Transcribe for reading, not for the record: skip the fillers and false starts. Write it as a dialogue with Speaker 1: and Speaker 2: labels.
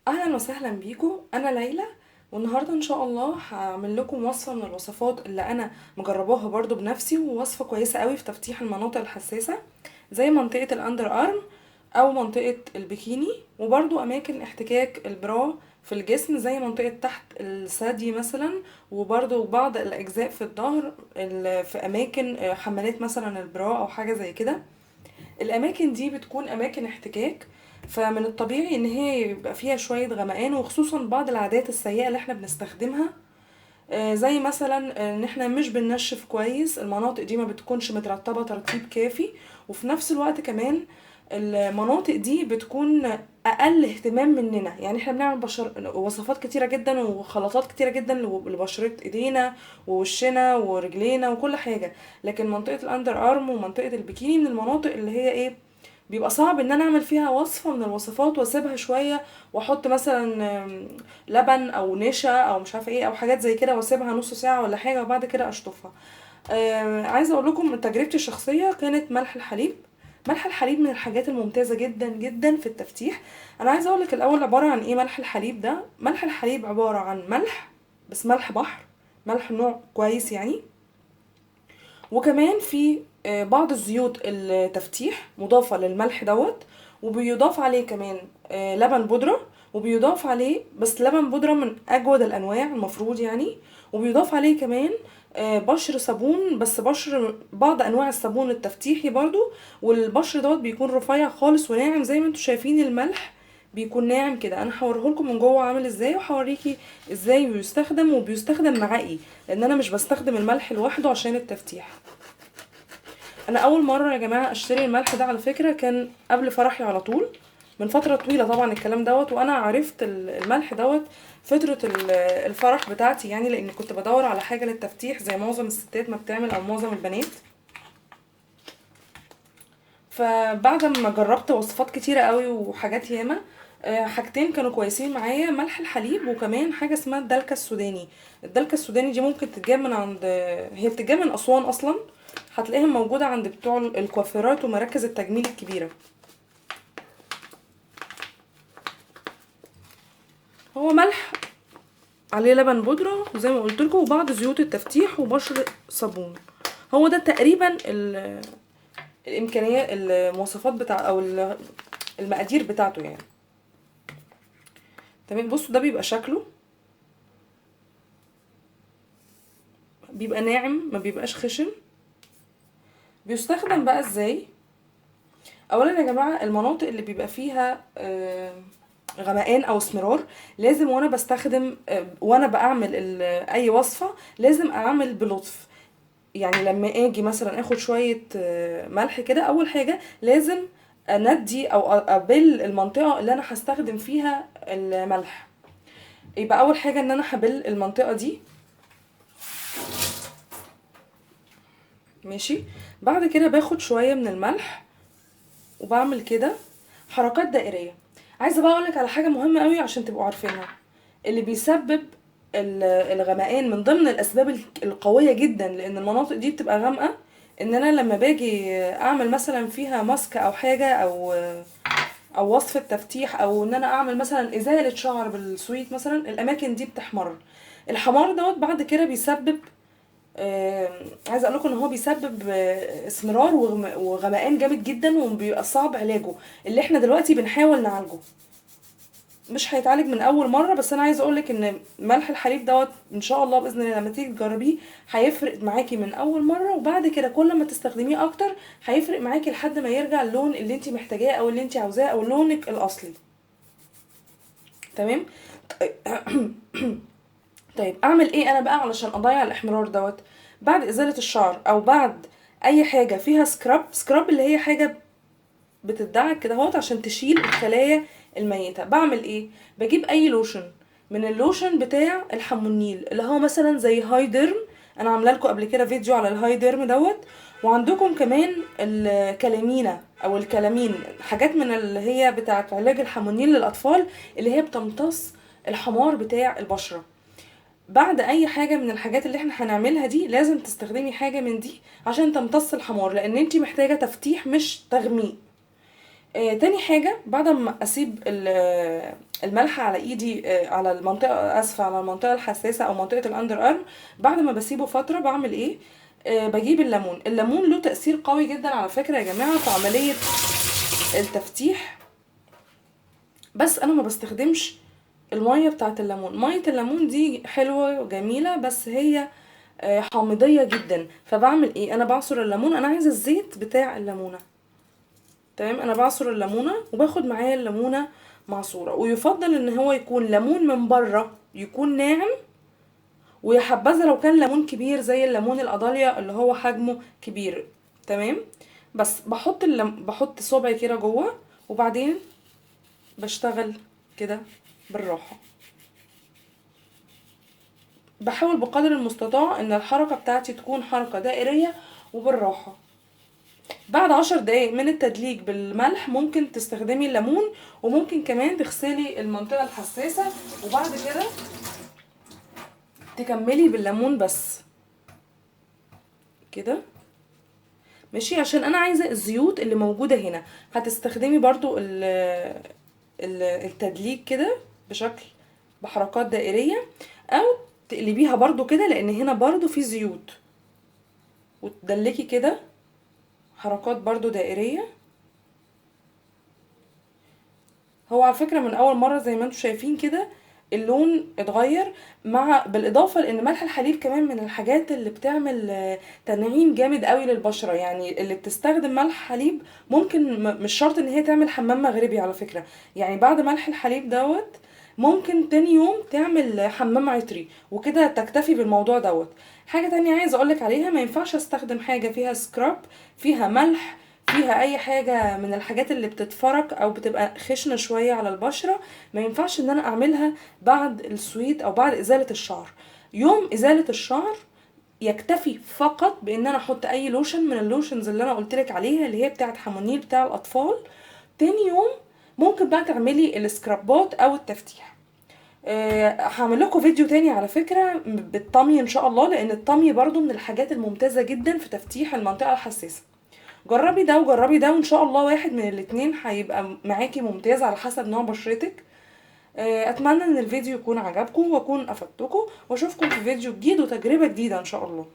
Speaker 1: اهلا وسهلا بيكم، انا ليلى. والنهارده ان شاء الله هعمل لكم وصفه من الوصفات اللي انا مجرباها برضو بنفسي، ووصفه كويسه قوي في تفتيح المناطق الحساسه زي منطقه الاندر ارم او منطقه البikini، وبرضو اماكن احتكاك البرا في الجسم زي منطقه تحت الثدي مثلا، وبرضو بعض الاجزاء في الظهر في اماكن حمالات مثلا البرا او حاجه زي كده. الاماكن دي بتكون اماكن احتكاك، فمن الطبيعي ان هي يبقى فيها شوية غمقان، وخصوصا بعض العادات السيئة اللي احنا بنستخدمها. زي مثلا ان احنا مش بننشف كويس المناطق دي، ما بتكونش مترطبة ترطيب كافي. وفي نفس الوقت كمان المناطق دي بتكون اقل اهتمام مننا، يعني احنا بنعمل وصفات كتيرة جدا وخلطات كتيرة جدا لبشرة ايدينا ووشنا ورجلينا وكل حاجة. لكن منطقة الاندر ارم ومنطقة البikini من المناطق اللي هي ايه، بيبقى صعب ان انا اعمل فيها وصفة من الوصفات واسيبها شوية، واحط مثلا لبن او نشا او مش عارفه ايه او حاجات زي كده، واسيبها نص ساعه ولا حاجه وبعد كده اشطفها. عايزه اقول لكم من تجربتي الشخصيه كانت ملح الحليب. ملح الحليب من الحاجات الممتازه جدا جدا في التفتيح. انا عايزه اقول لك الاول عباره عن ايه ملح الحليب ده. ملح الحليب عباره عن ملح، بس ملح بحر، ملح نوع كويس يعني. وكمان في بعض الزيوت التفتيح مضافة للملح دوت. وبيضاف عليه كمان لبن بودرة، وبيضاف عليه بس لبن بودرة من أجود الأنواع المفروض يعني. وبيضاف عليه كمان بشر صابون، بس بشر بعض أنواع الصابون التفتيحي برضو. والبشر دوت بيكون رفيع خالص وناعم زي ما انتوا شايفين الملح بيكون ناعم كده. انا هوريهولكم من جوه عامل ازاي، وهوريكي ازاي بيستخدم وبيستخدم معاه ايه، لان انا مش بستخدم الملح لوحده عشان التفتيح. انا اول مره يا جماعه اشتري الملح ده على فكره كان قبل فرحي على طول، من فتره طويله طبعا الكلام دوت. وانا عرفت الملح دوت فتره الفرح بتاعتي، يعني لان كنت بدور على حاجه للتفتيح زي معظم الستات ما بتعمل او معظم البنات. فبعد ما جربت وصفات كتيره قوي وحاجات ياما، حاجتين كانوا كويسين معايا: ملح الحليب، وكمان حاجه اسمها الدلكه السوداني. الدلكه السوداني دي ممكن تتجاب من عند، هي بتتجاب من اسوان اصلا، هتلاقيها موجوده عند بتوع الكوافيرات ومراكز التجميل الكبيره. هو ملح عليه لبن بودره وزي ما قلت لكم وبعض زيوت التفتيح وبشر صابون. هو ده تقريبا الامكانيات المواصفات بتاع او المقادير بتاعته يعني. تمام، بصوا ده بيبقى شكله، بيبقى ناعم ما بيبقاش خشن. بيستخدم بقى ازاي؟ اولا يا جماعه المناطق اللي بيبقى فيها غمقان او اسمرار، لازم وانا بستخدم وانا بعمل اي وصفه لازم اعمل بلطف. يعني لما اجي مثلا اخد شويه ملح كده، اول حاجه لازم اندي او ابل المنطقه اللي انا هستخدم فيها الملح. يبقى اول حاجه ان انا هبل المنطقه دي، ماشي. بعد كده باخد شويه من الملح وبعمل كده حركات دائريه. عايزه بقى اقولك على حاجه مهمه قوي عشان تبقوا عارفينها. اللي بيسبب الغمقان من ضمن الاسباب القويه جدا، لان المناطق دي بتبقى غامقه، ان انا لما باجي اعمل مثلا فيها ماسك او حاجه او وصفه تفتيح، او ان انا اعمل مثلا ازاله شعر بالسويت مثلا، الاماكن دي بتحمر. الحمار دوت بعد كده بيسبب، عايزه اقول لكم ان هو بيسبب اسمرار وغمقان جامد جدا، وبيبقى صعب علاجه. اللي احنا دلوقتي بنحاول نعالجه، مش هيتعالج من اول مره، بس انا عايزه اقولك ان ملح الحليب دوت ان شاء الله باذن الله لما تيجي تجربيه هيفرق معاكي من اول مره، وبعد كده كل ما تستخدميه اكتر هيفرق معاكي لحد ما يرجع اللون اللي انت محتاجاه او اللي انت عاوزاه او لونك الاصلي. تمام. طيب اعمل ايه انا بقى علشان اضيع الاحمرار دوت؟ بعد ازاله الشعر او بعد اي حاجه فيها سكراب اللي هي حاجه بتدعك كده اهوت عشان تشيل الخلايا الميته، بعمل ايه؟ بجيب اي لوشن من اللوشن بتاع الحمونيل اللي هو مثلا زي هاي ديرم. انا عامله لكم قبل كده فيديو على الهاي ديرم دوت. وعندكم كمان الكلامينا او الكلامين، حاجات من اللي هي بتاعه علاج الحمونيل للاطفال، اللي هي بتمتص الحمار بتاع البشره. بعد اي حاجه من الحاجات اللي احنا هنعملها دي لازم تستخدمي حاجه من دي عشان تمتص الحمار، لان انتي محتاجه تفتيح مش تغميق. تاني حاجة بعد ما اسيب الملح على ايدي، على المنطقه، اسفه، على المنطقه الحساسه او منطقه الاندر ارم، بعد ما بسيبه فتره بعمل ايه؟ بجيب الليمون. الليمون له تأثير قوي جدا على فكرة يا جماعة في عملية التفتيح، بس انا ما بستخدمش المية بتاعة الليمون. مية الليمون دي حلوة وجميلة، بس هي حامضية جدا. فبعمل ايه؟ انا بعصر الليمون، انا عايزة الزيت بتاع الليمونة، تمام؟ انا بعصر الليمونة وباخد معايا الليمونة معصورة، ويفضل ان هو يكون ليمون من بره يكون ناعم، ويا حبذا لو كان ليمون كبير زي الليمون القضاليا اللي هو حجمه كبير، تمام؟ بس بحط صبعي كده جوه، وبعدين بشتغل كده بالراحة. بحاول بقدر المستطاع ان الحركة بتاعتي تكون حركة دائرية وبالراحة. بعد 10 دقايق من التدليك بالملح ممكن تستخدمي الليمون، وممكن كمان تغسلي المنطقة الحساسة، وبعد كده تكملي بالليمون بس كده، ماشي؟ عشان انا عايزة الزيوت اللي موجودة هنا. هتستخدمي برضو التدليك كده بشكل، بحركات دائرية، او تقلبيها برضو كده لان هنا برضو في زيوت، وتدلكي كده حركات برضو دائرية. هو على فكرة من اول مرة زي ما انتم شايفين كده اللون اتغير، بالاضافة لان ملح الحليب كمان من الحاجات اللي بتعمل تنعيم جامد قوي للبشرة. يعني اللي بتستخدم ملح حليب ممكن مش شرط ان هي تعمل حمام مغربي على فكرة. يعني بعد ملح الحليب دوت ممكن تاني يوم تعمل حمام عطري، وكده تكتفي بالموضوع دوت. حاجة تانية عايزة اقولك عليها، ما ينفعش استخدم حاجة فيها سكراب، فيها ملح، فيها اي حاجة من الحاجات اللي بتتفرك او بتبقى خشنة شوية على البشرة. ما ينفعش ان انا اعملها بعد السويت او بعد ازالة الشعر. يوم ازالة الشعر يكتفي فقط بان انا احط اي لوشن من اللوشنز اللي انا قلتلك عليها، اللي هي بتاعت حمونيل بتاع الاطفال. تاني يوم ممكن بقى تعملي السكرابات او التفتيح. هعمل لكم فيديو تاني على فكرة بالطمي ان شاء الله، لان الطمي برضو من الحاجات الممتازة جدا في تفتيح المنطقة الحساسة. جربي ده وجربي ده، وان شاء الله واحد من الاتنين هيبقى معاكي ممتاز على حسب نوع بشرتك. اتمنى ان الفيديو يكون عجبكم واكون افدتكم، واشوفكم في فيديو جديد وتجربة جديدة ان شاء الله.